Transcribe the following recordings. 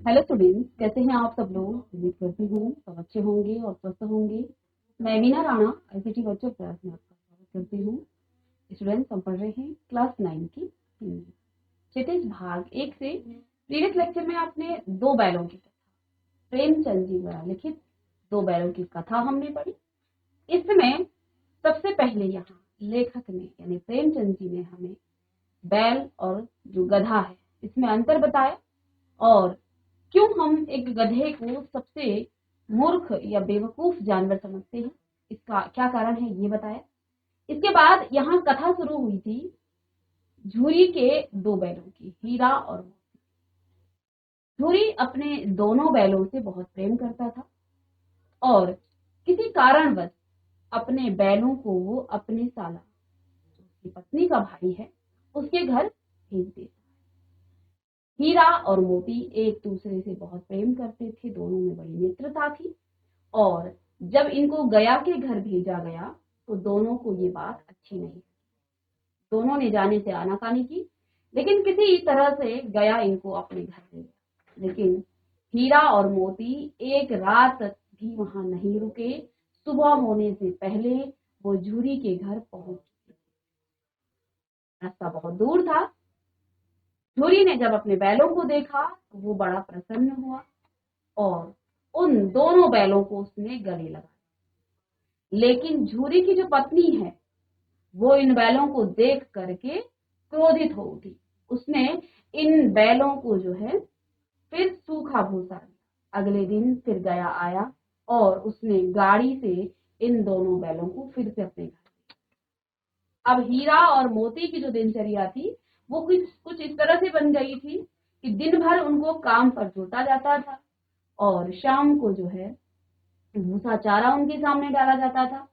Hello students, कैसे हैं आप सब लोग। उम्मीद करती हूँ सब अच्छे होंगे और स्वस्थ होंगे। मैं मीना राणा आईसीटी बच्चों क्लास में आपका स्वागत करती हूँ। स्टूडेंट्स, हम पढ़ रहे हैं क्लास 9 की हिंदी क्षितिज भाग 1 से। प्रीवियस लेक्चर में आपने दो बैलों की कथा, प्रेमचंद जी द्वारा लिखित दो बैलों की कथा हमने पढ़ी। इसमें सबसे पहले यहाँ लेखक ने यानी प्रेमचंद जी ने हमें बैल और जो गधा है इसमें अंतर बताया और क्यों हम एक गधे को सबसे मूर्ख या बेवकूफ जानवर समझते हैं, इसका क्या कारण है ये बताया। इसके बाद यहाँ कथा शुरू हुई थी झूरी के दो बैलों की, हीरा और मोती। झूरी अपने दोनों बैलों से बहुत प्रेम करता था और किसी कारणवश अपने बैलों को वो अपने साला, उसकी पत्नी का भाई है, उसके घर भेज देता। हीरा और मोती एक दूसरे से बहुत प्रेम करते थे, दोनों में बड़ी मित्रता थी और जब इनको गया के घर भेजा गया तो दोनों को ये बात अच्छी नहीं, दोनों ने जाने से आनाकानी की, लेकिन किसी तरह से गया इनको अपने घर ले गया। लेकिन हीरा और मोती एक रात भी वहां नहीं रुके, सुबह होने से पहले वो झूरी के घर पहुंच चुके। रास्ता बहुत दूर था। झूरी ने जब अपने बैलों को देखा तो वो बड़ा प्रसन्न हुआ और उन दोनों बैलों को उसने गले लगाया। लेकिन झूरी की जो पत्नी है वो इन बैलों को देख करके क्रोधित हो उठी। उसने इन बैलों को जो है फिर सूखा भूसा दिया। अगले दिन फिर गया आया और उसने गाड़ी से इन दोनों बैलों को फिर से अपने घर। अब हीरा और मोती की जो दिनचर्या थी वो कुछ कुछ इस तरह से बन गई थी कि दिन भर उनको काम पर जोता जाता था और शाम को जो है भूसा चारा उनके सामने डाला जाता था।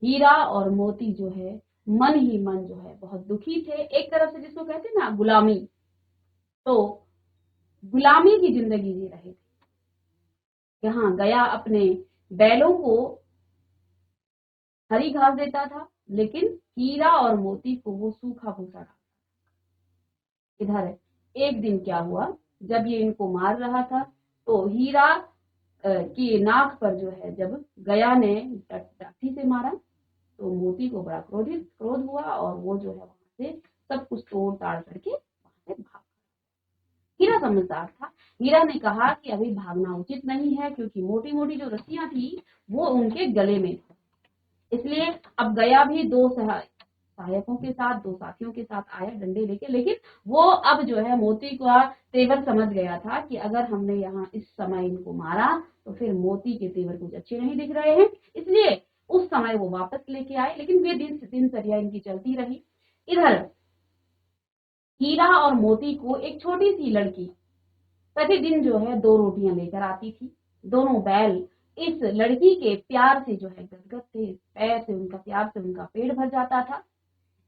हीरा और मोती जो है मन ही मन जो है बहुत दुखी थे, एक तरफ से जिसको कहते हैं ना गुलामी, तो गुलामी की जिंदगी जी रहे थे। यहाँ गया अपने बैलों को हरी घास देता था लेकिन हीरा और मोती को वो सूखा भूसा डालता। इधर एक दिन क्या हुआ, जब ये इनको मार रहा था तो हीरा की नाक पर जो है जब गया ने लाठी से मारा तो मोती को बड़ा क्रोध हुआ और वो जो है वहां से सब कुछ तोड़ ताड़ करके वहां से भाग। हीरा समझदार था। हीरा ने कहा कि अभी भागना उचित नहीं है क्योंकि मोटी मोटी जो रस्सियां थी वो उनके गले में थी। इसलिए अब गया भी दो सहायकों के साथ, दो साथियों के साथ आया डंडे लेके, लेकिन वो अब जो है मोती का तेवर समझ गया था कि अगर हमने यहाँ इस समय इनको मारा तो फिर मोती के तेवर कुछ अच्छे नहीं दिख रहे हैं। इसलिए उस समय वो वापस लेके आए, लेकिन वे दिनचर्या इनकी चलती रही। इधर हीरा और मोती को एक छोटी सी लड़की प्रतिदिन जो है दो रोटियां लेकर आती थी। दोनों बैल इस लड़की के प्यार से जो है गदगद थे, पैर से उनका प्यार से उनका पेट भर जाता था।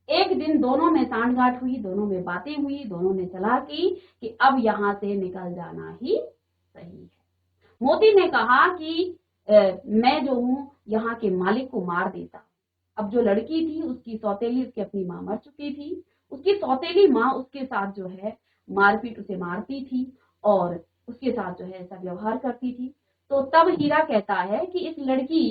एक दिन दोनों में सांठगांठ हुई, दोनों में बातें हुई, दोनों ने सलाह की कि अब यहाँ से निकल जाना ही सही है। मोती ने कहा कि मैं जो हूँ यहाँ के मालिक को मार देता। अब जो लड़की थी उसकी सौतेली, उसकी अपनी माँ मर चुकी थी, उसकी सौतेली माँ उसके साथ जो है मारपीट, उसे मारती थी और उसके साथ जो है ऐसा व्यवहार करती थी। तो तब हीरा कहता है कि इस लड़की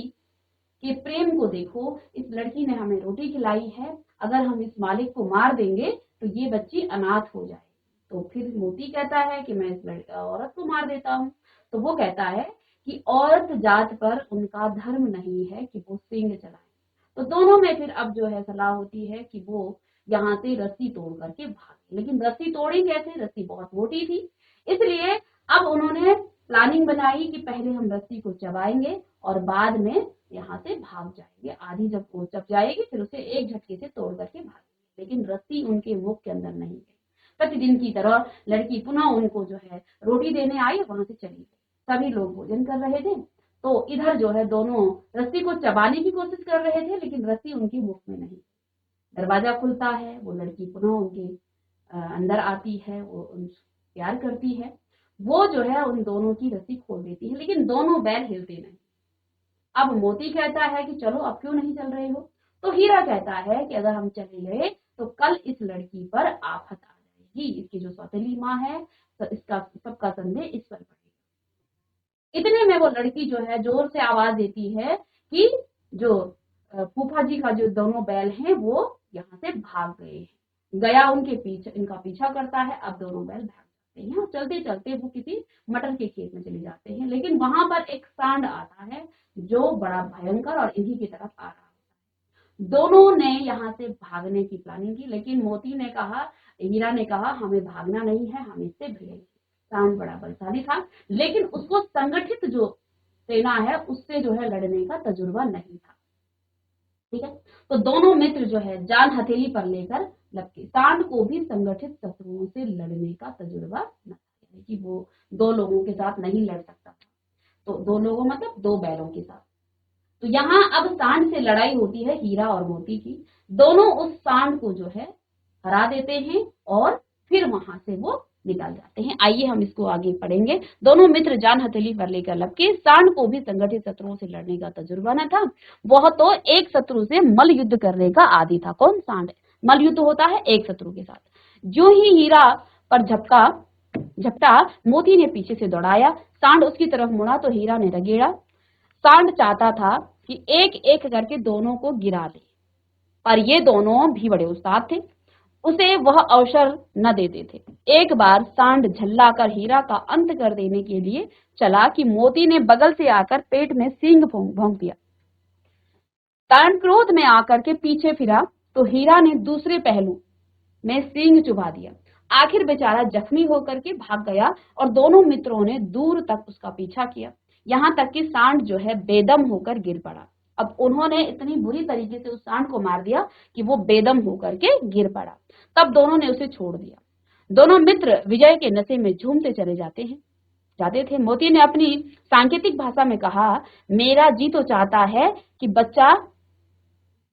के प्रेम को देखो, इस लड़की ने हमें रोटी खिलाई है, अगर हम इस मालिक को मार देंगे तो ये बच्ची अनाथ हो जाएगी। तो फिर मोती कहता है कि मैं इस औरत को मार देता हूँ। तो वो कहता है कि औरत जात पर उनका धर्म नहीं है कि वो सिंह चलाए। तो दोनों में फिर अब जो है सलाह होती है कि वो यहाँ से रस्सी तोड़ करके भागे, लेकिन रस्सी तोड़ी कैसे, रस्सी बहुत मोटी थी। इसलिए अब उन्होंने प्लानिंग बनाई कि पहले हम रस्सी को चबाएंगे और बाद में यहाँ से भाग जाएंगे। आधी जब वो चब जाएगी फिर उसे एक झटके से तोड़ करके भागेंगे, लेकिन रस्सी उनके मुख के अंदर नहीं गई। प्रतिदिन की तरह लड़की पुनः उनको जो है रोटी देने आई, वहां से चली गई। सभी लोग भोजन कर रहे थे तो इधर जो है दोनों रस्सी को चबाने की कोशिश कर रहे थे, लेकिन रस्सी उनके मुख में नहीं। दरवाजा खुलता है, वो लड़की पुनः उनके अंदर आती है, वो प्यार करती है, वो जो है उन दोनों की रस्सी खोल देती है, लेकिन दोनों बैल हिलते नहीं। अब मोती कहता है कि चलो अब क्यों नहीं चल रहे हो, तो हीरा कहता है कि अगर हम चले गए तो कल इस लड़की पर आफत आ जाएगी, ही इसकी जो सौतेली माँ है तो इसका सबका संदेह इस पर पड़ेगा। इतने में वो लड़की जो है जोर से आवाज देती है कि जो फूफा जी का जो दोनों बैल हैं वो यहाँ से भाग गए हैं। गया उनके पीछे, इनका पीछा करता है। अब दोनों बैल भाग जाते हैं और चलते चलते वो किसी मटर के खेत में चले जाते हैं। लेकिन वहां पर एक सांड आता है जो बड़ा भयंकर और इन्हीं की तरफ आ रहा है। दोनों ने यहाँ से भागने की प्लानिंग की, लेकिन मोती ने कहा, हीरा ने कहा हमें भागना नहीं है, हम इससे भिड़ेंगे। सांड बड़ा बलशाली था, लेकिन उसको संगठित जो सेना है उससे जो है लड़ने का तजुर्बा नहीं था। ठीक है, तो दोनों मित्र जो है जान हथेली पर लेकर लपके। सांड को भी संगठित शत्रुओं से लड़ने का तजुर्बा न था, यानी कि वो दो लोगों के साथ नहीं लड़ सकता था। तो दो लोगों मतलब दो बैलों के साथ। तो यहाँ अब सांड से लड़ाई होती है हीरा और मोती की। दोनों उस सांड को जो है हरा देते हैं और फिर वहां से वो निकल जाते हैं। आइए हम इसको आगे पढ़ेंगे। दोनों मित्र जान हथेली पर लेकर लपके। सांड को भी संगठित शत्रुओं से लड़ने का तजुर्बा न था, वह तो एक शत्रु से मल युद्ध करने का आदी था। कौन? सांड। मल युद्ध होता है एक शत्रु के साथ। जो ही हीरा पर झपटा, मोती ने पीछे से दौड़ाया। सांड उसकी तरफ मुड़ा तो हीरा ने रगेड़ा। सांड चाहता था कि एक एक करके दोनों को गिरा दे, पर ये दोनों भी बड़े उस्ताद थे, उसे वह अवसर न देते थे। एक बार सांड झल्ला कर हीरा का अंत कर देने के लिए चला कि मोती ने बगल से आकर पेट में सींग भोंक दिया। सांड क्रोध में आकर के पीछे फिरा तो हीरा ने दूसरे पहलू में सींग चुभा दिया। आखिर बेचारा जख्मी होकर के भाग गया और दोनों मित्रों ने दूर तक उसका पीछा किया, यहाँ तक कि सांड जो है बेदम होकर गिर पड़ा। अब उन्होंने इतनी बुरी तरीके से उस सांड को मार दिया कि वो बेदम होकर के गिर पड़ा। तब दोनों ने उसे छोड़ दिया। दोनों मित्र विजय के नशे में झूमते चले जाते थे। मोती ने अपनी सांकेतिक भाषा में कहा, मेरा जी तो चाहता है कि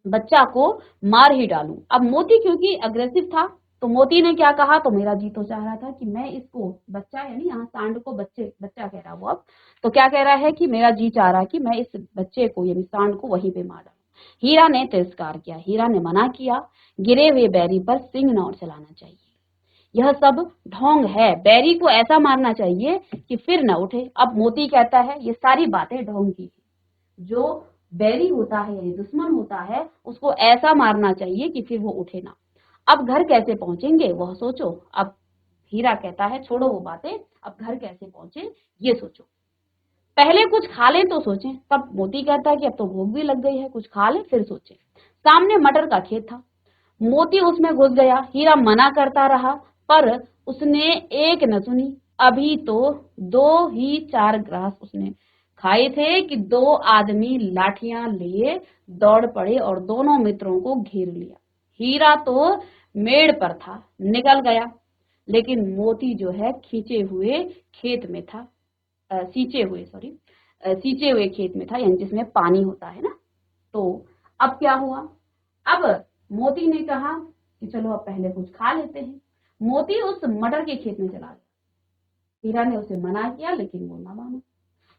बच्चा को मार ही डालूं। अब मोती क्योंकि अग्रेसिव था तो मोती ने क्या कहा, तो मेरा जी तो चाह रहा था कि मैं इसको बच्चा, यानी यहाँ सांड को बच्चा कह रहा वो। अब तो क्या कह रहा है कि मेरा जी चाह रहा कि मैं इस बच्चे को यानी सांड को वहीं पे मार डालूं। हीरा ने तिरस्कार किया। हीरा ने मना किया, गिरे हुए बैरी पर सिंह न चलाना चाहिए, यह सब ढोंग है। बैरी को ऐसा मारना चाहिए कि फिर न उठे। अब मोती कहता है ये सारी बातें ढोंग की। जो बैरी होता है यानी दुश्मन होता है उसको ऐसा मारना चाहिए कि फिर वो उठे ना। अब घर कैसे पहुंचेंगे वह सोचो। अब हीरा कहता है छोड़ो वो बातें, अब घर कैसे पहुंचे ये सोचो, पहले कुछ खा लें तो सोचें। तब मोती कहता है कि अब तो भूख भी लग गई है, कुछ खा लें फिर सोचें। सामने मटर का खेत था, मोती उसमें घुस गया। हीरा मना करता रहा पर उसने एक न सुनी। अभी तो 2 ही 4 ग्रास उसने खाए थे कि 2 आदमी लाठियां लिए दौड़ पड़े और दोनों मित्रों को घेर लिया। हीरा तो मेड़ पर था, निकल गया, लेकिन मोती जो है खींचे हुए खेत में था, सींचे हुए खेत में था, यानी जिसमें पानी होता है ना। तो अब क्या हुआ, अब मोती ने कहा कि चलो अब पहले कुछ खा लेते हैं। मोती उस मटर के खेत में चला गया। हीरा ने उसे मना किया लेकिन वो ना माना।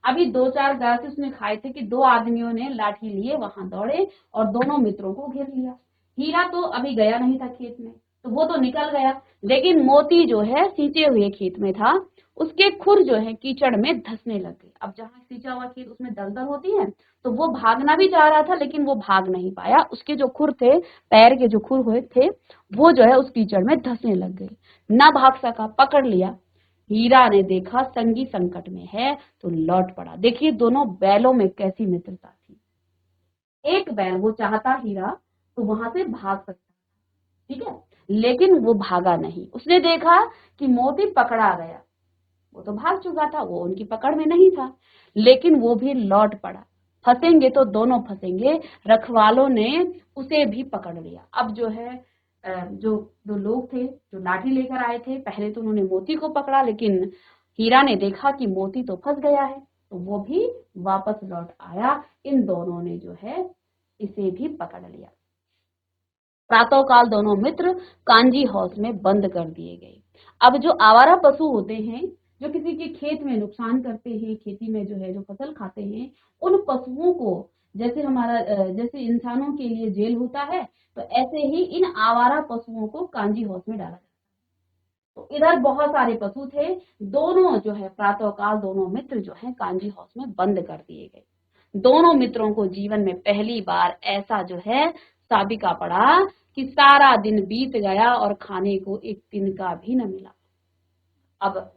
अभी 2-4 गांसे उसने खाए थे कि 2 आदमियों ने लाठी लिए वहां दौड़े और दोनों मित्रों को घेर लिया। हीरा तो अभी गया नहीं था खेत में, तो वो तो निकल गया, लेकिन मोती जो है सींचे हुए खेत में था। उसके खुर जो है कीचड़ में धंसने लग गए। अब जहाँ सींचा हुआ खेत उसमें दलदल होती है, तो वो भागना भी चाह रहा था लेकिन वो भाग नहीं पाया। उसके जो खुर थे, पैर के जो खुर हुए थे, वो जो है उस कीचड़ में धंसने लग गए, ना भाग सका, पकड़ लिया। हीरा ने देखा संगी संकट में है तो लौट पड़ा। देखिए दोनों बैलों में कैसी मित्रता थी। एक बैल वो चाहता हीरा तो वहां से भाग सकता, ठीक है, लेकिन वो भागा नहीं। उसने देखा कि मोती पकड़ा गया, वो तो भाग चुका था, वो उनकी पकड़ में नहीं था, लेकिन वो भी लौट पड़ा। फंसेंगे तो दोनों फंसेंगे। रखवालों ने उसे भी पकड़ लिया। अब जो है जो दो लोग थे जो लाठी लेकर आए थे, पहले तो उन्होंने मोती को पकड़ा, लेकिन हीरा ने देखा कि मोती तो फंस गया है तो वो भी वापस लौट आया। इन दोनों ने जो है इसे भी पकड़ लिया। प्रातःकाल दोनों मित्र कांजी हाउस में बंद कर दिए गए। अब जो आवारा पशु होते हैं जो किसी के खेत में नुकसान करते हैं, खेती में जो है जो फसल खाते हैं, उन पशुओं को जैसे इंसानों के लिए जेल होता है, तो ऐसे ही इन आवारा पशुओं को कांजी हाउस में डाला जाता है। तो इधर बहुत सारे पशु थे। दोनों जो है प्रातःकाल दोनों मित्र जो है कांजी हाउस में बंद कर दिए गए। दोनों मित्रों को जीवन में पहली बार ऐसा जो है साबिका पड़ा कि सारा दिन बीत गया और खाने को एक तिनका भी न मिला। अब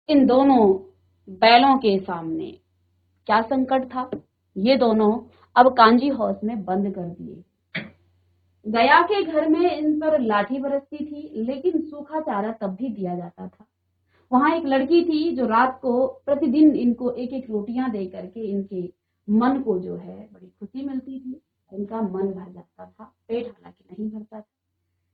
इन दोनों बैलों के सामने क्या संकट था। ये दोनों अब कांजी हाउस में बंद कर दिए। गया के घर में इन पर लाठी बरसती थी, लेकिन सूखा चारा तब भी दिया जाता था। वहां एक लड़की थी जो रात को प्रतिदिन इनको एक एक रोटियां दे करके इनके मन को जो है बड़ी खुशी मिलती थी। इनका मन भर जाता था, पेट हालांकि नहीं भरता था।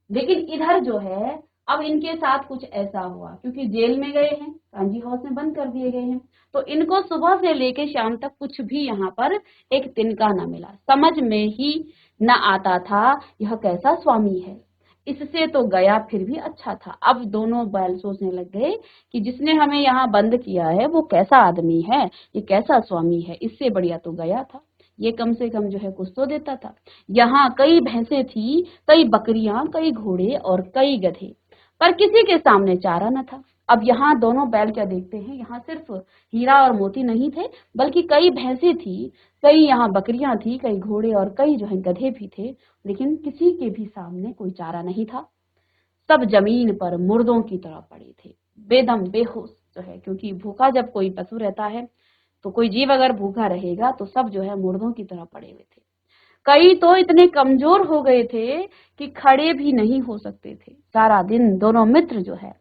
लेकिन इधर जो है अब इनके साथ कुछ ऐसा हुआ, क्योंकि जेल में गए हैं, कांजी हाउस में बंद कर दिए गए हैं, तो इनको सुबह से लेके शाम तक कुछ भी यहाँ पर एक तिनका न मिला। समझ में ही न आता था यह कैसा स्वामी है। इससे तो गया फिर भी अच्छा था। अब दोनों बैल सोचने लग गए कि जिसने हमें यहाँ बंद किया है वो कैसा आदमी है, ये कैसा स्वामी है। इससे बढ़िया तो गया था, ये कम से कम जो है कुछ तो देता था। यहाँ कई भैंसें थी, कई बकरियां, कई घोड़े और कई गधे, पर किसी के सामने चारा न था। अब यहाँ दोनों बैल क्या देखते हैं, यहाँ सिर्फ हीरा और मोती नहीं थे, बल्कि कई भैंसें थी, कई यहाँ बकरियां थी, कई घोड़े और कई जो है गधे भी थे, लेकिन किसी के भी सामने कोई चारा नहीं था। सब जमीन पर मुर्दों की तरह पड़े थे, बेदम बेहोश जो है, क्योंकि भूखा जब कोई पशु रहता है तो कोई जीव अगर भूखा रहेगा तो सब जो है मुर्दों की तरह पड़े हुए थे। कई तो इतने कमजोर हो गए थे कि खड़े भी नहीं हो सकते थे। सारा दिन दोनों मित्र जो है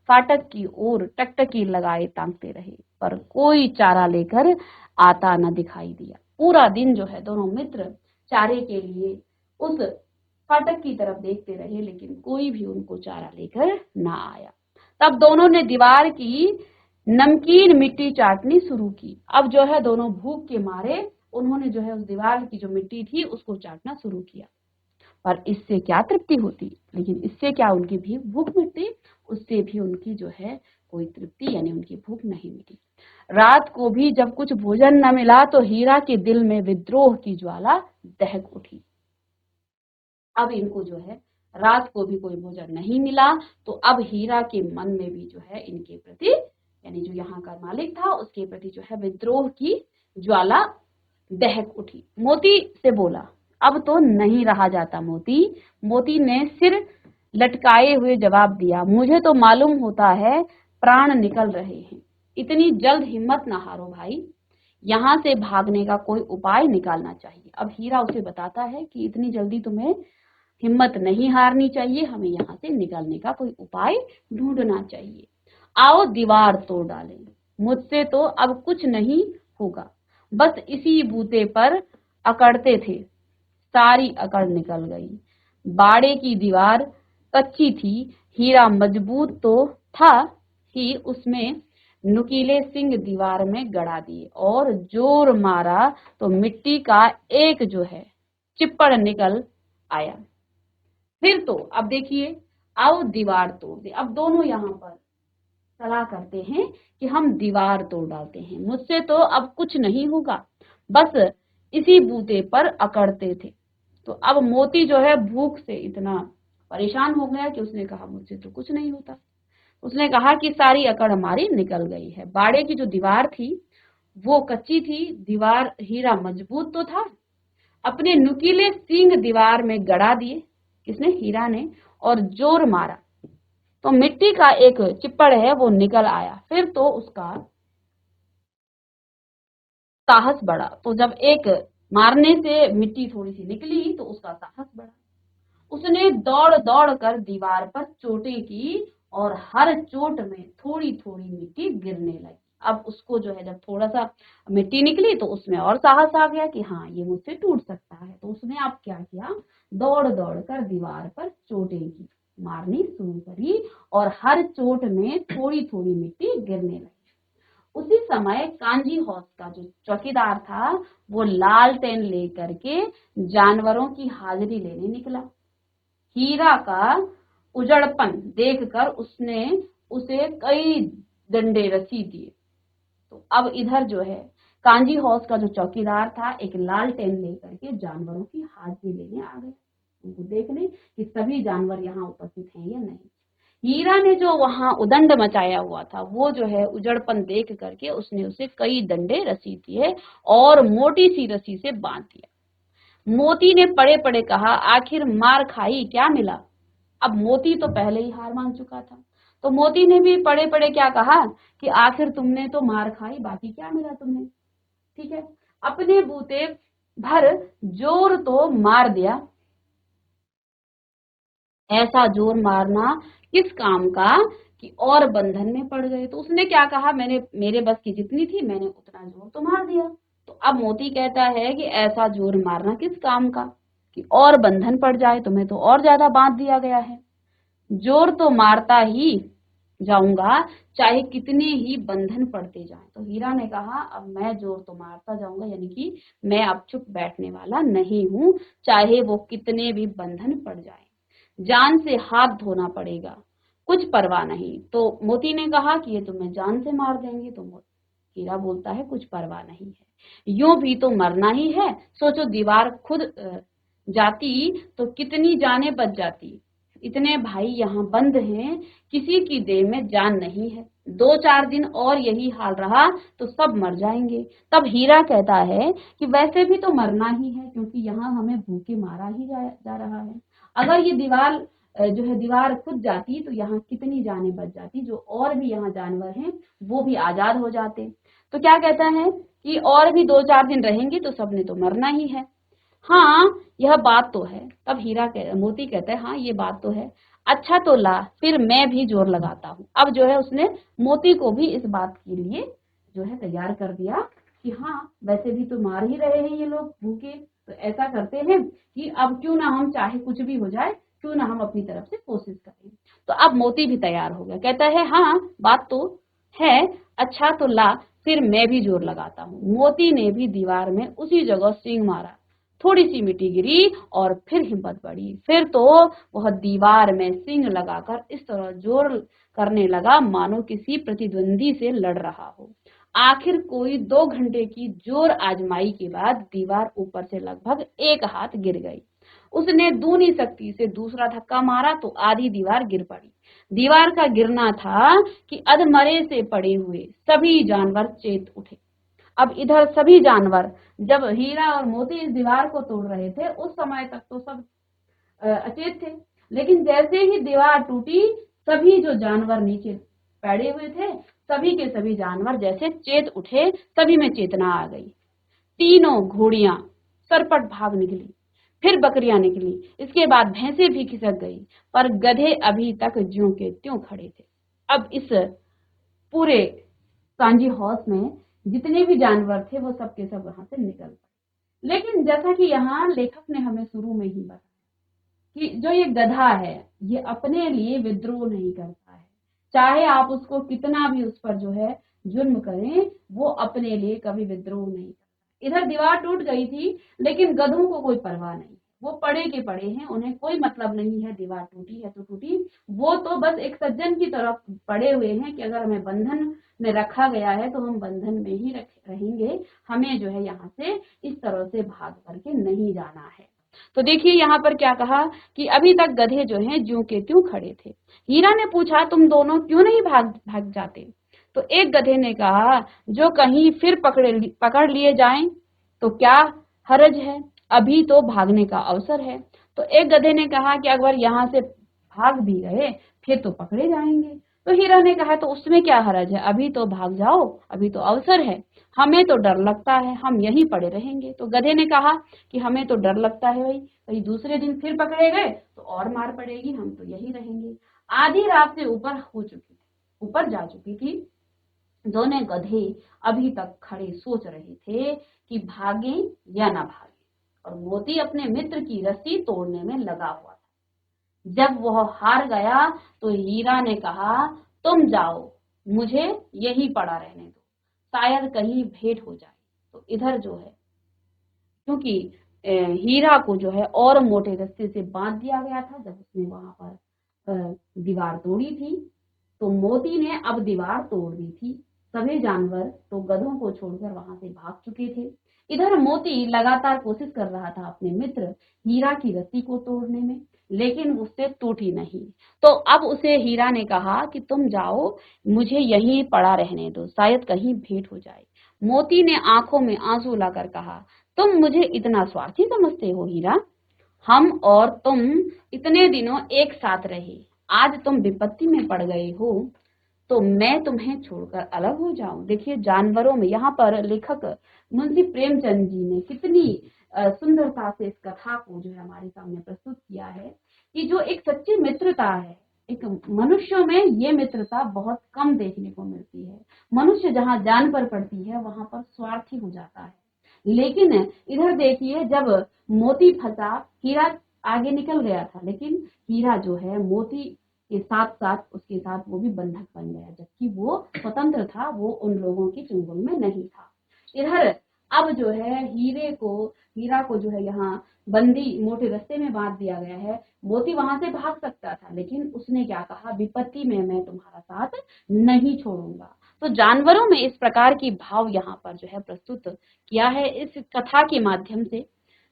फाटक की ओर टकटकी लगाए ताकते रहे, पर कोई चारा लेकर आता न दिखाई दिया। पूरा दिन जो है दोनों मित्र चारे के लिए उस फाटक की तरफ देखते रहे, लेकिन कोई भी उनको चारा लेकर ना आया। तब दोनों ने दीवार की नमकीन मिट्टी चाटनी शुरू की। अब जो है दोनों भूख के मारे उन्होंने जो है उस दीवार की जो मिट्टी थी उसको चाटना शुरू किया। पर इससे क्या तृप्ति होती, लेकिन इससे क्या उनकी भी भूख मिटती, उससे भी उनकी जो है कोई तृप्ति यानी उनकी भूख नहीं मिटी। रात को भी जब कुछ भोजन न मिला तो हीरा के दिल में विद्रोह की ज्वाला दहक उठी। अब इनको जो है रात को भी कोई भोजन नहीं मिला, तो अब हीरा के मन में भी जो है इनके प्रति यानी जो यहाँ का मालिक था उसके प्रति जो है विद्रोह की ज्वाला दहक उठी। मोती से बोला, अब तो नहीं रहा जाता मोती। मोती ने सिर लटकाए हुए जवाब दिया, मुझे तो मालूम होता है प्राण निकल रहे हैं। इतनी जल्द हिम्मत ना हारो भाई, यहाँ से भागने का कोई उपाय निकालना चाहिए। अब हीरा उसे बताता है कि इतनी जल्दी तुम्हें हिम्मत नहीं हारनी चाहिए, हमें यहाँ से निकलने का कोई उपाय ढूंढना चाहिए। आओ दीवार तोड़ डालें, मुझसे तो अब कुछ नहीं होगा। बस इसी बूते पर अकड़ते थे, सारी अकड़ निकल गई। बाड़े की दीवार कच्ची थी, हीरा मजबूत तो था ही, उसमें नुकीले सिंग दीवार में गड़ा दिए और जोर मारा तो मिट्टी का एक जो है चिप्पड़ निकल आया। फिर तो अब देखिए, आओ दीवार तोड़ दे। अब दोनों यहाँ पर सलाह करते हैं कि हम दीवार तोड़ डालते हैं, मुझसे तो अब कुछ नहीं होगा। बस इसी बूते पर अकड़ते थे। तो अब मोती जो है भूख से इतना परेशान हो गया कि उसने कहा मुझसे तो कुछ नहीं होता। उसने कहा कि सारी अकड़ हमारी निकल गई है। बाड़े की जो दीवार थी वो कच्ची थी, दीवार हीरा मजबूत तो था, अपने नुकीले सींग दीवार में गड़ा दिए, किसने, हीरा ने, और जोर मारा तो मिट्टी का एक चिप्पड़ है वो निकल आया। फिर तो उसका साहस बढ़ा, तो जब एक मारने से मिट्टी थोड़ी सी निकली तो उसका साहस बढ़ा। उसने दौड़ दौड़ कर दीवार पर चोटें की और हर चोट में थोड़ी थोड़ी मिट्टी गिरने लगी। अब उसको जो है जब थोड़ा सा मिट्टी निकली तो उसमें और साहस आ गया कि हाँ ये मुझसे टूट सकता है। तो उसने अब क्या किया, दौड़ दौड़ कर दीवार पर चोटें की, मारनी शुरू करी और हर चोट में थोड़ी थोड़ी मिट्टी गिरने लगी। उसी समय कांजी हाउस का जो चौकीदार था वो लालटेन लेकर के जानवरों की हाजिरी लेने निकला। हीरा का उजड़पन देखकर उसने उसे कई डंडे रसी दिए। तो अब इधर जो है कांजी हाउस का जो चौकीदार था एक लालटेन लेकर के जानवरों की हाजिरी लेने आ गया, उनको देखने कि सभी जानवर यहाँ उपस्थित हैं या नहीं। हीरा ने जो वहां उदंड मचाया हुआ था वो जो है उजड़पन देख करके उसने उसे कई डंडे रसी दिए और मोटी सी रस्सी से बांध दिया। मोती ने पड़े पड़े कहा, आखिर मार खाई क्या मिला? अब मोती तो पहले ही हार मान चुका था, तो मोती ने भी पड़े पड़े क्या कहा कि आखिर तुमने तो मार खाई, बाकी क्या मिला तुम्हें? ठीक है, अपने बूते भर जोर तो मार दिया, ऐसा जोर मारना किस काम का कि और बंधन में पड़ गए। तो उसने क्या कहा, मैंने मेरे बस की जितनी थी मैंने उतना जोर तो मार दिया। तो अब मोती कहता है कि ऐसा जोर मारना किस काम का कि और बंधन पड़ जाए, तुम्हें तो और ज्यादा बांध दिया गया है। जोर तो मारता ही जाऊंगा चाहे कितने ही बंधन पड़ते जाएं। तो हीरा ने कहा अब मैं जोर तो मारता जाऊंगा, यानी कि मैं अब चुप बैठने वाला नहीं हूं, चाहे वो कितने भी बंधन पड़ जाएं। जान से हाथ धोना पड़ेगा, कुछ परवाह नहीं। तो मोती ने कहा कि ये तुम्हें जान से मार देंगे। तो हीरा बोलता है कुछ परवाह नहीं है, यूं भी तो मरना ही है। सोचो दीवार खुद जाती तो कितनी जानें बच जाती। इतने भाई यहाँ बंद हैं, किसी की देह में जान नहीं है। 2-4 दिन और यही हाल रहा तो सब मर जाएंगे। तब हीरा कहता है कि वैसे भी तो मरना ही है, क्योंकि यहाँ हमें भूखे मारा ही जा रहा है। अगर ये दीवार जो है दीवार खुद जाती तो यहाँ कितनी जानें बच जाती, जो और भी यहाँ जानवर हैं वो भी आजाद हो जाते। तो क्या कहता है कि और भी 2-4 दिन रहेंगे तो सबने तो मरना ही है। हाँ, यह बात तो है। तब मोती कहता है हाँ ये बात तो है। अच्छा तो ला, फिर मैं भी जोर लगाता हूँ। अब जो है उसने मोती को भी इस बात के लिए जो है तैयार कर दिया कि हाँ वैसे भी तो मार ही रहे हैं ये लोग भूखे, तो ऐसा करते हैं कि अब क्यों ना हम चाहे कुछ भी हो जाए, क्यों ना हम अपनी तरफ से कोशिश करें। तो अब मोती भी तैयार हो गया, कहता है हाँ बात तो है, अच्छा तो ला, फिर मैं भी जोर लगाता हूँ। मोती ने भी दीवार में उसी जगह सींग मारा, थोड़ी सी मिट्टी गिरी और फिर हिम्मत बढ़ी। फिर तो वह दीवार में सींग लगाकर इस तरह जोर करने लगा मानो किसी प्रतिद्वंदी से लड़ रहा हो। आखिर कोई 2 घंटे की जोर आजमाई के बाद दीवार ऊपर से लगभग 1 हाथ गिर गई। उसने दूनी शक्ति से दूसरा धक्का मारा तो आधी दीवार गिर पड़ी। दीवार का गिरना था कि अधमरे से पड़े हुए सभी जानवर चेत उठे। अब इधर सभी जानवर, जब हीरा और मोती इस दीवार को तोड़ रहे थे उस समय तक तो सब अचेत थे, लेकिन जैसे ही दीवार टूटी सभी जो जानवर नीचे पड़े हुए थे सभी के सभी जानवर जैसे चेत उठे, सभी में चेतना आ गई। तीनों घोड़ियां सरपट भाग निकली, फिर बकरियां निकली, इसके बाद भैंसे भी खिसक गई, पर गधे अभी तक ज्यों के त्यों खड़े थे। अब इस पूरे कांजी हाउस में जितने भी जानवर थे वो सब के सब वहां से निकल गए। लेकिन जैसा कि यहाँ लेखक ने हमें शुरू में ही बताया कि जो ये गधा है ये अपने लिए विद्रोह नहीं करता है, चाहे आप उसको कितना भी उस पर जो है जुर्म करें, वो अपने लिए कभी विद्रोह नहीं करता। इधर दीवार टूट गई थी लेकिन गधों को कोई परवाह नहीं, वो पड़े के पड़े हैं, उन्हें कोई मतलब नहीं है दीवार टूटी है तो टूटी। वो तो बस एक सज्जन की तरफ पड़े हुए हैं कि अगर हमें बंधन में रखा गया है तो हम बंधन में ही रहेंगे, हमें जो है यहाँ से इस तरह से भाग करके नहीं जाना है। तो देखिए यहाँ पर क्या कहा कि अभी तक गधे जो हैं ज्यों के त्यों खड़े थे। हीरा ने पूछा तुम दोनों क्यों नहीं भाग भाग जाते? तो एक गधे ने कहा जो कहीं फिर पकड़ लिए जाएं तो क्या हर्ज है, अभी तो भागने का अवसर है। तो एक गधे ने कहा कि अगर यहाँ से भाग भी गए फिर तो पकड़े जाएंगे। तो हीरा ने कहा तो उसमें क्या हर्ज है, अभी तो भाग जाओ, अभी तो अवसर है। हमें तो डर लगता है, हम यहीं पड़े रहेंगे। तो गधे ने कहा कि हमें तो डर लगता है भाई, कहीं दूसरे दिन फिर पकड़े गए तो और मार पड़ेगी, हम तो यहीं रहेंगे। आधी रात से ऊपर जा चुकी थी। दोनों गधे अभी तक खड़े सोच रहे थे कि भागे या ना भागे, और मोती अपने मित्र की रस्सी तोड़ने में लगा हुआ था। जब वह हार गया तो हीरा ने कहा तुम जाओ, मुझे यही पड़ा रहने दो, शायद कहीं भेंट हो जाए। तो इधर जो है क्योंकि हीरा को जो है और मोटे रस्से से बांध दिया गया था जब उसने वहां पर दीवार तोड़ी थी, तो मोती ने अब दीवार तोड़ दी थी। सभी जानवर तो गधों को छोड़कर वहां से भाग चुके थे। इधर मोती लगातार कोशिश कर रहा था अपने मित्र हीरा की रस्सी को तोड़ने में, लेकिन उससे टूटी नहीं। तो अब उसे हीरा ने कहा कि तुम जाओ, मुझे यहीं पड़ा रहने दो, शायद कहीं भेंट हो जाए। मोती ने आंखों में आंसू लाकर कहा, तुम मुझे इतना स्वार्थी समझते हो हीरा? हम और तुम इतने दिनों एक साथ रहे, आज तुम विपत्ति में पड़ गए हो तो मैं तुम्हें छोड़कर अलग हो जाऊं? देखिए, जानवरों में यहाँ पर लेखक मुंशी प्रेमचंद जी ने कितनी सुंदरता से इस कथा को जो है हमारे सामने प्रस्तुत किया है कि जो एक सच्ची मित्रता है, एक मनुष्यों में ये मित्रता बहुत कम देखने को मिलती है। मनुष्य जहाँ जान पर पड़ती है वहां पर स्वार्थी हो जाता है। लेकिन इधर देखिए, जब मोती फंसा, हीरा आगे निकल गया था, लेकिन हीरा जो है मोती के साथ साथ उसके साथ वो भी बंधक बन गया, जबकि वो स्वतंत्र था, वो उन लोगों की चुंगल में नहीं था। इधर अब जो है हीरा को जो है यहाँ बंदी मोटे रस्ते में बांध दिया गया है। मोती वहां से भाग सकता था, लेकिन उसने क्या कहा, विपत्ति में मैं तुम्हारा साथ नहीं छोड़ूंगा। तो जानवरों में इस प्रकार की भाव यहाँ पर जो है प्रस्तुत किया है इस कथा के माध्यम से।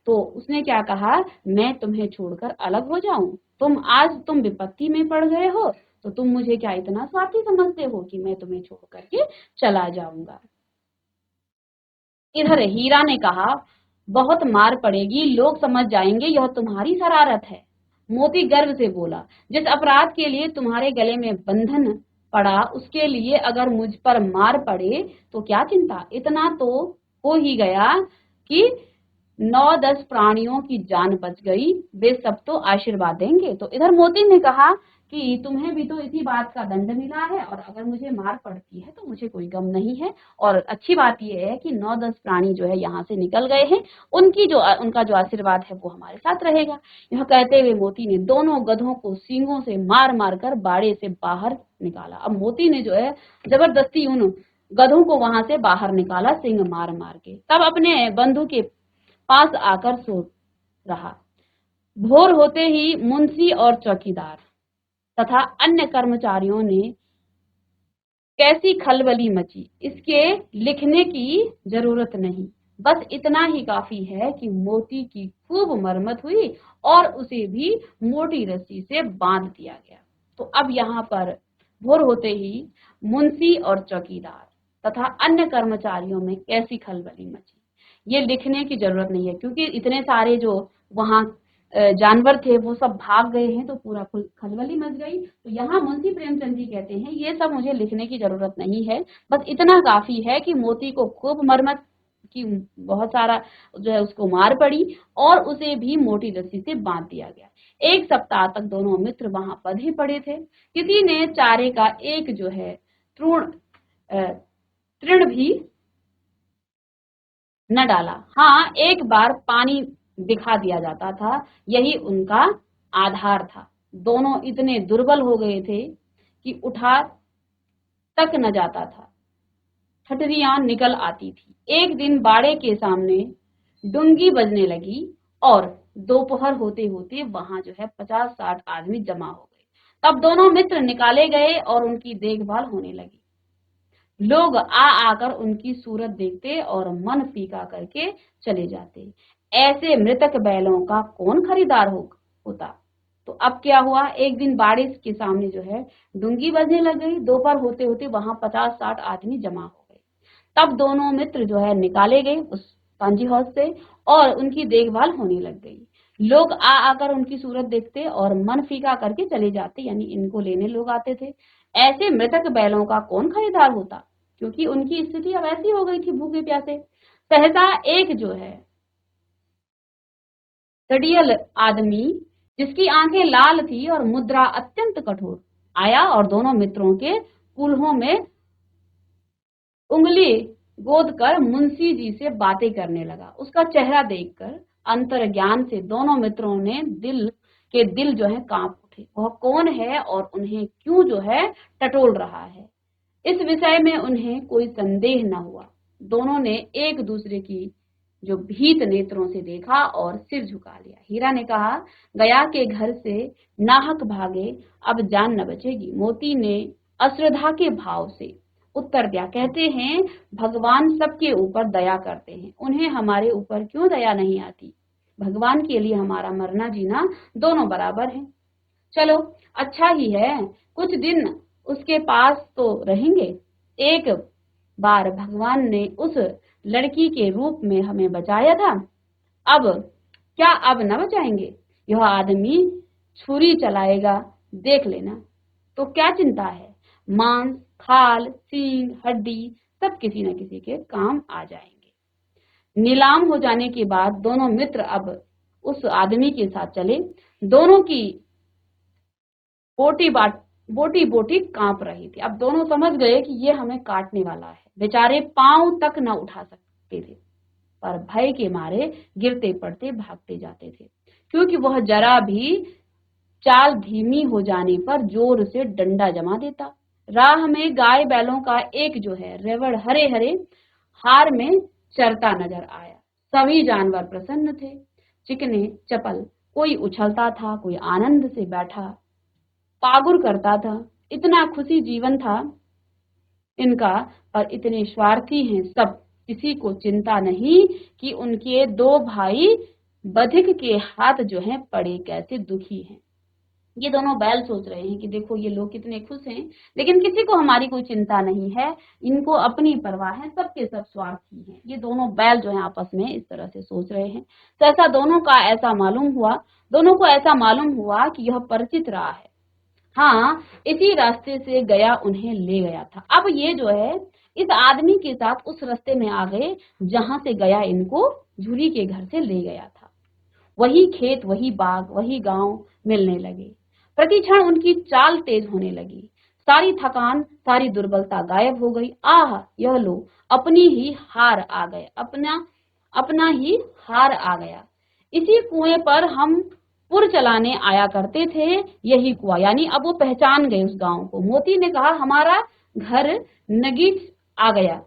तो उसने क्या कहा, मैं तुम्हें छोड़कर अलग हो जाऊं? तुम विपत्ति में पड़ गए हो तो तुम मुझे क्या इतना स्वार्थी समझते हो कि मैं तुम्हें छोड़ करके चला जाऊंगा? इधर हीरा ने कहा, बहुत मार पड़ेगी, लोग समझ जाएंगे यह तुम्हारी शरारत है। मोती गर्व से बोला, जिस अपराध के लिए तुम्हारे गले में बंधन पड़ा उसके लिए अगर मुझ पर मार पड़े तो क्या चिंता, इतना तो हो ही गया कि 9-10 प्राणियों की जान बच गई, वे सब तो आशीर्वाद देंगे। तो इधर मोती ने कहा कि तुम्हें भी तो इसी बात का दंड मिला है, और अगर मुझे मार पड़ती है तो मुझे कोई गम नहीं है। और अच्छी बात यह है कि 9-10 प्राणी जो है यहाँ से निकल गए हैं, उनका जो आशीर्वाद है वो हमारे साथ रहेगा। यह कहते हुए मोती ने दोनों गधों को सींगों से मार मार कर बाड़े से बाहर निकाला। अब मोती ने जो है जबरदस्ती उन गधों को वहां से बाहर निकाला, सींग मार मार के। तब अपने बंधु के पास आकर सो रहा। भोर होते ही मुंशी और चौकीदार तथा अन्य कर्मचारियों ने कैसी खलबली मची, इसके लिखने की जरूरत नहीं, बस इतना ही काफी है कि मोती की खूब मरम्मत हुई और उसे भी मोटी रस्सी से बांध दिया गया। तो अब यहाँ पर भोर होते ही मुंशी और चौकीदार तथा अन्य कर्मचारियों में कैसी खलबली मची, ये लिखने की जरूरत नहीं है, क्योंकि इतने सारे जो वहां जानवर थे वो सब भाग गए हैं, तो पूरा खलबली मच गई। तो यहाँ मुंशी प्रेमचंद जी कहते हैं ये सब मुझे लिखने की जरूरत नहीं है, बस इतना काफी है कि मोती को खूब मरम्मत की, बहुत सारा जो है उसको मार पड़ी और उसे भी मोटी रस्सी से बांध दिया गया। 1 सप्ताह तक दोनों मित्र वहां बंधे पड़े थे। किसी ने चारे का एक जो है तृण भी न डाला। हाँ, एक बार पानी दिखा दिया जाता था, यही उनका आधार था। दोनों इतने दुर्बल हो गए थे कि उठा तक न जाता था, ठठरियां निकल आती थी। एक दिन बाड़े के सामने डुंगी बजने लगी और दोपहर होते होते वहां जो है 50-60 आदमी जमा हो गए। तब दोनों मित्र निकाले गए और उनकी देखभाल होने लगी। लोग आ आकर उनकी सूरत देखते और मन फीका करके चले जाते। ऐसे मृतक बैलों का कौन खरीदार होता? तो अब क्या हुआ, एक दिन बारिश के सामने जो है डुंगी बजने लग गई। दोपहर होते होते वहां 50-60 आदमी जमा हो गए। तब दोनों मित्र जो है निकाले गए उस पांजी हाउस से और उनकी देखभाल होने लग गई। लोग आ आकर उनकी सूरत देखते और मन फीका करके चले जाते, यानी इनको लेने लोग आते थे। ऐसे मृतक बैलों का कौन खरीदार होता, क्योंकि उनकी स्थिति अब ऐसी हो गई थी, भूखे प्यासे। सहसा एक जो है तड़ियल आदमी, जिसकी आंखें लाल थी और मुद्रा अत्यंत कठोर, आया और दोनों मित्रों के कूल्हों में उंगली गोद कर मुंशी जी से बातें करने लगा। उसका चेहरा देखकर अंतर्ज्ञान से दोनों मित्रों ने दिल जो है कांप उठे। वह कौन है और उन्हें क्यों जो है टटोल रहा है, इस विषय में उन्हें कोई संदेह न हुआ। दोनों ने एक दूसरे की जो भीत नेत्रों से देखा और सिर झुका लिया। हीरा ने कहा, गया के घर से नाहक भागे, अब जान न बचेगी। मोती ने अश्रद्धा के भाव से उत्तर दिया, कहते हैं भगवान सबके ऊपर दया करते हैं, उन्हें हमारे ऊपर क्यों दया नहीं आती? भगवान के लिए हमारा मरना जीना दोनों बराबर है। चलो अच्छा ही है, कुछ दिन उसके पास तो रहेंगे। एक बार भगवान ने उस लड़की के रूप में हमें बचाया था, अब क्या अब न बचाएंगे? यह आदमी छुरी चलाएगा, देख लेना। तो क्या चिंता है, मांस, खाल, सींग, हड्डी सब किसी न किसी के काम आ जाएंगे। नीलाम हो जाने के बाद दोनों मित्र अब उस आदमी के साथ चले। दोनों की बोटी बोटी कांप रही थी। अब दोनों समझ गए कि ये हमें काटने वाला है। बेचारे पांव तक न उठा सकते थे, पर भय के मारे गिरते पड़ते भागते जाते थे, क्योंकि वह जरा भी चाल धीमी हो जाने पर जोर से डंडा जमा देता। राह में गाय बैलों का एक जो है रेवड़ हरे हरे हार में चरता नजर आया। सभी जानवर प्रसन्न थे, चिकने चपल, कोई उछलता था, कोई आनंद से बैठा पागुर करता था। इतना खुशी जीवन था इनका, पर इतने स्वार्थी हैं सब, किसी को चिंता नहीं कि उनके दो भाई बधिक के हाथ जो हैं पड़े कैसे दुखी हैं। ये दोनों बैल सोच रहे हैं कि देखो ये लोग कितने खुश हैं, लेकिन किसी को हमारी कोई चिंता नहीं है, इनको अपनी परवाह है, सबके सब स्वार्थी हैं। ये दोनों बैल जो हैं आपस में इस तरह से सोच रहे हैं। तो ऐसा दोनों को ऐसा मालूम हुआ कि यह परिचित राह है। हाँ, इसी रास्ते से गया उन्हें ले गया था। अब ये जो है इस आदमी के साथ उस रास्ते में आ गए जहां से गया इनको झूरी के घर से ले गया था। वही खेत, वही बाग, वही गांव मिलने लगे। प्रतिक्षण उनकी चाल तेज होने लगी। सारी थकान, सारी दुर्बलता गायब हो गई। आह, यह लो, अपनी ही हार आ गए, अपना ही हार आ गया। इसी कुएं पर हम पुर चलाने आया करते थे, यही कुआं। यानी अब वो पहचान गए उस गांव को। मोती ने कहा, हमारा घर नजीक आ गया।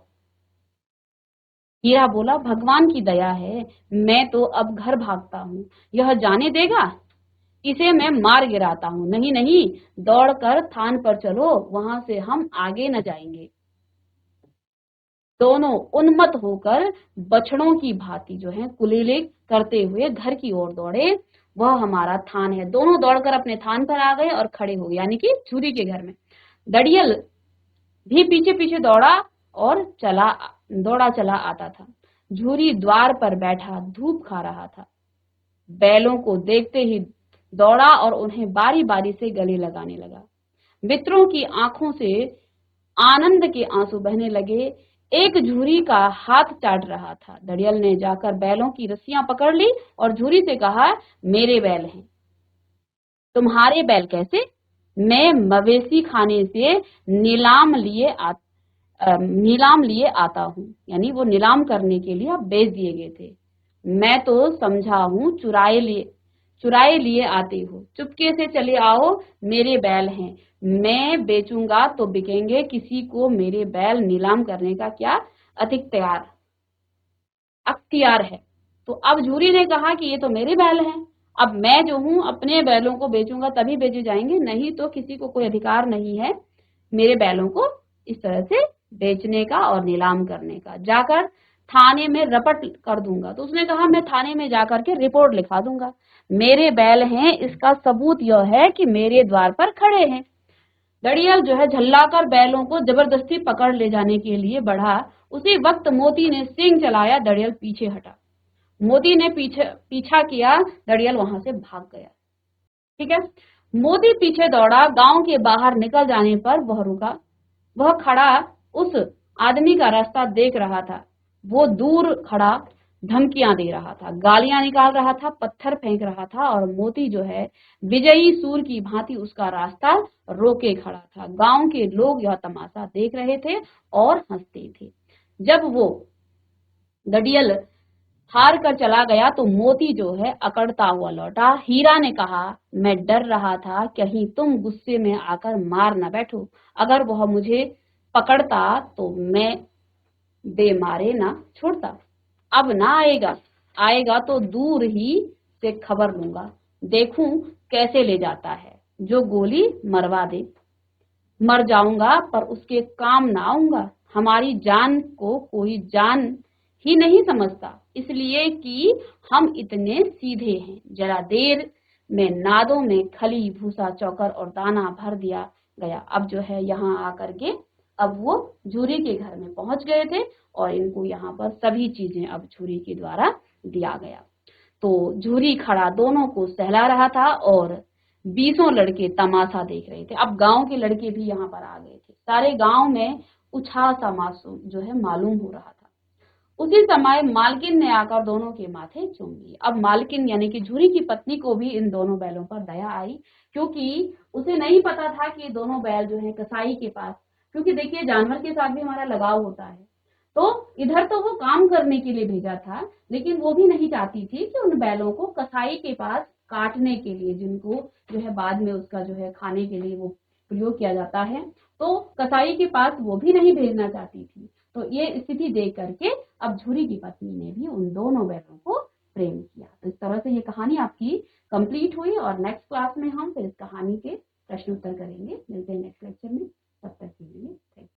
हीरा बोला, भगवान की दया है, मैं तो अब घर भागता हूँ। यह जाने देगा? इसे मैं मार गिराता हूँ। नहीं नहीं, दौड़कर थान पर चलो, वहां से हम आगे न जाएंगे। दोनों उन्मत्त होकर बछड़ों की भांति जो है कुलेले करते हुए घर की ओर दौड़े। वह हमारा थान है। दोनों दौड़कर अपने थान पर आ गए और खड़े हो गए, यानी कि झूरी के घर में। दड़ियल भी पीछे पीछे दौड़ा चला आता था। झूरी द्वार पर बैठा धूप खा रहा था। बैलों को देखते ही दौड़ा और उन्हें बारी बारी से गले लगाने लगा। मित्रों की आंखों से आनंद के आंसू बहने लगे। एक झूरी का हाथ चाट रहा था। दड़ियल ने जाकर बैलों की रस्सियां पकड़ ली और झूरी से कहा, मेरे बैल हैं। तुम्हारे बैल कैसे? मैं मवेशी खाने से नीलाम लिए आता हूँ। यानी वो नीलाम करने के लिए बेच दिए गए थे। मैं तो समझा हूँ चुराए लिए आते हो। चुपके से चले आओ, मेरे बैल हैं, मैं बेचूंगा तो बिकेंगे। किसी को मेरे बैल नीलाम करने का क्या अख्तियार है? तो अब झूरी ने कहा कि ये तो मेरे बैल हैं, अब मैं जो हूँ अपने बैलों को बेचूंगा तभी बेचे जाएंगे, नहीं तो किसी को कोई अधिकार नहीं है मेरे बैलों को इस तरह से बेचने का और नीलाम करने का। जाकर थाने में रपट कर दूंगा। तो उसने कहा, मैं थाने में जाकर के रिपोर्ट लिखा दूंगा। मेरे बैल हैं, इसका सबूत यह है कि मेरे द्वार पर खड़े हैं। दड़ियल जो है झल्लाकर बैलों को जबरदस्ती पकड़ ले जाने के लिए बढ़ा। उसी वक्त मोती ने सींग चलाया, दड़ियल पीछे हटा। मोती ने पीछा किया, दड़ियल वहां से भाग गया। ठीक है, मोती पीछे दौड़ा। गांव के बाहर निकल जाने पर वह रुका। वह खड़ा उस आदमी का रास्ता देख रहा था। वो दूर खड़ा धमकियां दे रहा था, गालियां निकाल रहा था, पत्थर फेंक रहा था, और मोती जो है विजयी सूर की भांति उसका रास्ता रोके खड़ा था। गांव के लोग यह तमाशा देख रहे थे और हंसते थे। जब वो दड़ियल हार कर चला गया तो मोती जो है अकड़ता हुआ लौटा। हीरा ने कहा, मैं डर रहा था कहीं तुम गुस्से में आकर मार न बैठो। अगर वह मुझे पकड़ता तो मैं बेमारे ना छोड़ता। अब ना आएगा तो दूर ही से खबर लूंगा, देखूं कैसे ले जाता है। जो गोली मरवा दे, मर जाऊंगा पर उसके काम ना आऊंगा। हमारी जान को कोई जान ही नहीं समझता, इसलिए कि हम इतने सीधे हैं। जरा देर में नादों में खली, भूसा, चौकर और दाना भर दिया गया। अब जो है यहाँ आकर के अब वो झूरी के घर में पहुंच गए थे और इनको यहाँ पर सभी चीजें अब झूरी के द्वारा दिया गया। तो झूरी खड़ा दोनों को सहला रहा था और 20 लड़के तमाशा देख रहे थे। अब गांव के लड़के भी यहाँ पर आ गए थे। सारे गांव में उछाल सा मासूम जो है मालूम हो रहा था। उसी समय मालकिन ने आकर दोनों के माथे चूम लिए। अब मालकिन यानी कि झूरी की पत्नी को भी इन दोनों बैलों पर दया आई, क्योंकि उसे नहीं पता था कि दोनों बैल जो है कसाई के पास, क्योंकि देखिए जानवर के साथ भी हमारा लगाव होता है, तो इधर तो वो काम करने के लिए भेजा था, लेकिन वो भी नहीं चाहती थी कि उन बैलों को कसाई के पास काटने के लिए, जिनको जो है बाद में उसका जो है खाने के लिए वो प्रयोग किया जाता है, तो कसाई के पास वो भी नहीं भेजना चाहती थी। तो ये स्थिति देख करके अब झूरी की पत्नी ने भी उन दोनों बैलों को प्रेम किया। तो इस तरह से ये कहानी आपकी कंप्लीट हुई और नेक्स्ट क्लास में हम फिर इस कहानी के प्रश्न उत्तर करेंगे। मिलते हैं नेक्स्ट लेक्चर में।